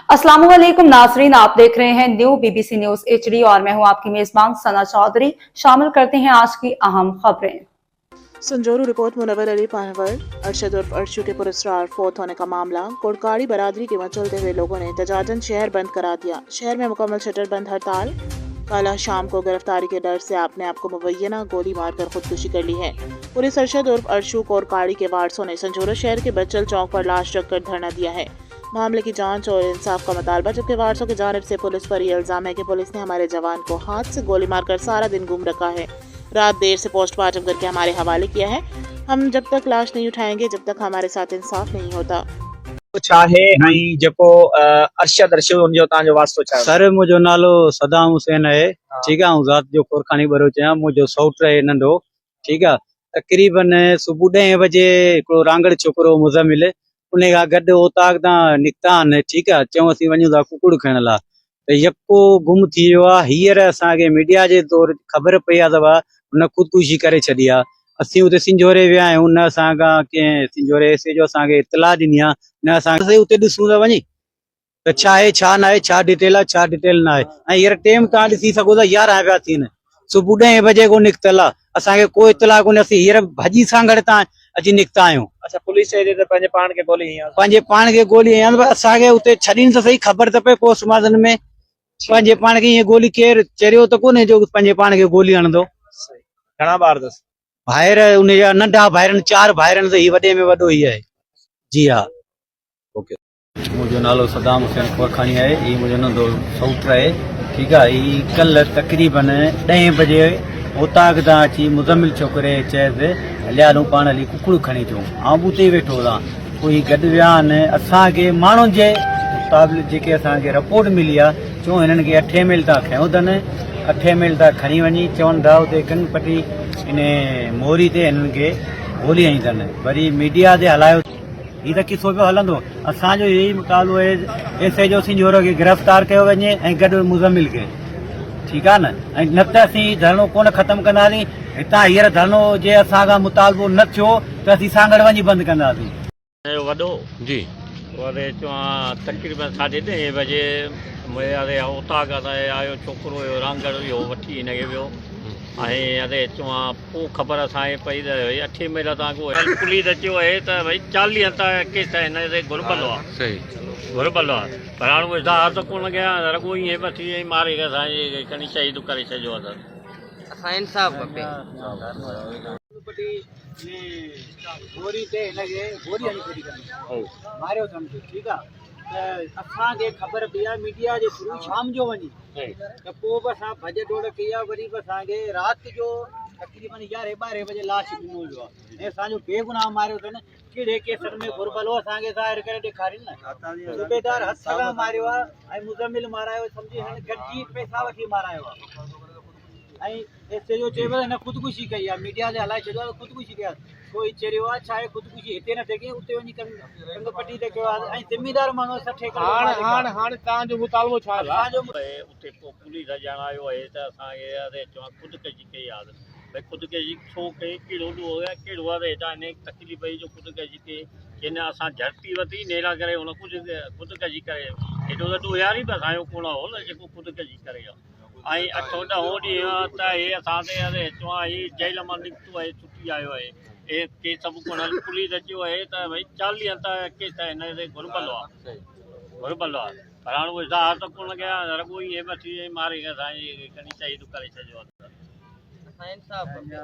अस्सलामुअलैकुम नाजरीन, आप देख रहे हैं न्यू बीबीसी न्यूज एचडी और मैं हूं आपकी मेजबान सना चौधरी। शामिल करते हैं आज की अहम खबरें। संजोरू रिपोर्ट। मुनव्वर अली पानवर अरशद उर्फ अर्शु के पुरस्कार फोत होने का मामला। कोटकाड़ी बरादरी के मचलते हुए लोगों ने तजाजन शहर बंद करा दिया। शहर में मुकम्मल शटर बंद हड़ताल। कल शाम को गिरफ्तारी के डर से आपने आपको मुबैना गोली मारकर खुदकुशी कर ली है। पुलिस अरशद उर्फ अर्शु कोटकाड़ी के वारसों ने संजोरा शहर के बच्चल चौक पर लाश रखकर धरना दिया है। मामले की जांच और इंसाफ का मुतालबा, जबकि वारसों की जानिब से पुलिस पर यह इल्जाम है कि पुलिस ने हमारे जवान को हाथ से गोली मारकर सारा दिन गुम रखा है। रात देर से पोस्टमार्टम करके हमारे हवाले किया है। हम जब तक लाश नहीं उठाएंगे जब तक हमारे साथ इंसाफ नहीं होता। अरशद उनजो तांजो वास्तो छा? सर मुझो नालो सदाम हुसैन है। ठीक है, ज़ात जो कोरखानी बरोच है। मुझो सौट है नंढो। ठीक है, तकरीबन सुबह 10 बजे को रांगड़ छोकरो मुज़मिल उन गड ओताक ता निकता आहिनि। ठीक है, चऊं असीं वञूं था कुकुड़ खणण लाइ, त यको गुम थी वियो आहे। हींअर असांखे मीडिया जे तौर ख़बर पई आहे त हुन ख़ुदकुशी करे छॾी आहे। असीं उते सिंजोरे विया आहियूं, न असांखां कंहिं सिंजोरे एस जो असांखे इतला ॾिनी आहे, न असां उते ॾिसूं था वञी त छा आहे छा न आहे, छा डिटेल आहे छा डिटेल न आहे। ऐं हींअर टाइम तव्हां ॾिसी सघो था 11 पिया थियनि, सुबुह 10 बजे को निकितल आहे। असांखे कोई इतला कोन्हे। असीं हींअर भॼी सां गॾु तां अची निकिता आहियूं। अच्छा, पुलिस चए थी त पंहिंजे पाण खे गोली हंयां। पंहिंजे पाण खे गोली हंयां, असांखे उते छॾीनि त सही, ख़बर त पए पोस्टमार्टम में पंहिंजे पाण खे ईअं गोली केरु चरियो त कोन्हे जो पंहिंजे पाण खे गोली हणंदो। घणा ॿार अथसि? भाइर उनजा नंढा भाइरनि, 4 भाइरनि, त हीउ वॾे में वॾो ई आहे। जी हा, ओके। मुझो नालो सदाम हुसैन कोरखानी है। ये मुझे नंढो सौट है। ठीक है, ये कल तकरीबन 10 बजे उताक ता अची मुज़मिल छोकरे चएसि हलिया हलूं पाण हली कुकुड़ खणी अचूं। आउं उते ई वेठो हुआ, कोई गॾु विया आहिनि। असांखे माण्हुनि जे मुताबिक़ जेके असांखे रिपोर्ट मिली आहे, चऊं हिननि खे 8 मील तां खयों अथनि। 8 मील तां खणी वञी चवनि था उते कनपटी इन मोरी ते हिननि खे गोली हई अथनि। वरी मीडिया ते हलायो, हीअ त किसो पियो हलंदो। असांजो इहो ई मुतालो आहे एस जो सिंजोरो खे गिरफ़्तार कयो वञे ऐं गॾु मुज़मिल खे। ठीकु आहे न। ऐं न त असीं धरणो कोन ख़तमु कंदासीं। हितां हींअर धरणो जे असांखां मुतालबो न थियो त असीं सां गॾु वञी बंदि कंदासीं। वॾो जी वरी तकरीबन 10:30 बजे मुंहिंजे उतां खां आयो छोकिरो हुयो, रांगड़ हुयो, वठी हिनखे वियो। ऐं पोइ ख़बर असांखे पई त भई 8 मील तां पुलिस चयो आहे त भई 40 तां केस हिन ते घुरबलो आहे। घुरबलो आहे, पर हाणे उहे ज़ाहिर त कोन कया, रुॻो ईअं बसि ईअं ई मारे असांजे खणी शहीद करे छॾियो आहे। असां इंसाफ़ खपे। गोरी ते हिनखे गोरी हणी छॾी अथनि, मारियो अथनि। ठीकु आहे, त असांखे ख़बर पई आहे मीडिया जे थ्रू शाम जो वञी, त पोइ बि असां भॼ डोड़ कई आहे। वरी बि असांखे राति जो तकरीबन 11-12 बजे लाश ॾिनो वियो आहे ऐं असांजो बेगुनाह मारियो अथनि। कहिड़े केसनि में घुरबलो असांखे ज़ाहिर करे ॾेखारीनि न। सूबेदार हथ सां मारियो आहे ऐं मुज़मिल मारायो, सम्झी हिन गॾिजी पैसा वठी मारायो आहे। ऐं एस जो चइबो आहे हिन ख़ुदकुशी कई आहे, मीडिया ते हलाए छॾियो आहे ख़ुदकुशी कई आहे। कोई चरियो आहे छा आहे ख़ुदकुशी हिते न थिए, उते वञी कंगपटी ते कयो आहे। ऐं ज़िमेदार माण्हू 60 एकड़ हाणे तव्हांजो मुतालबो छा आहे? उते पोइ पुलिस ॼाण आयो आहे त असांखे ख़ुदकशी कई आहे। भई ख़ुदकशी छो कई, कहिड़ो ॾोह आहे, कहिड़ो आहे त हिन तकलीफ़ पई जो ख़ुदकशी कई। हिन असां झड़पी वरिती नेरा करे हुन ख़ुदकशी करे। हेॾो त ॾोहियार ई बि असांजो कोन हो न जेको ख़ुदकशी करे आहे। ऐं 8-10 ॾींहं त हे असां ते जेल मां निकितो आहे, छुटी आयो आहे। हे केस सभु कोन पुलिस चयो आहे त भई 40 त केस हिन ते घुरबलो आहे। घुरबलो आहे, पर हाणे उहे ज़ाहिर त कोन कया, रुॻो ईअं बसि ईअं मारे असांजे खणी शहीद करे छॾियो आहे। असां इंसाफ़ खपे।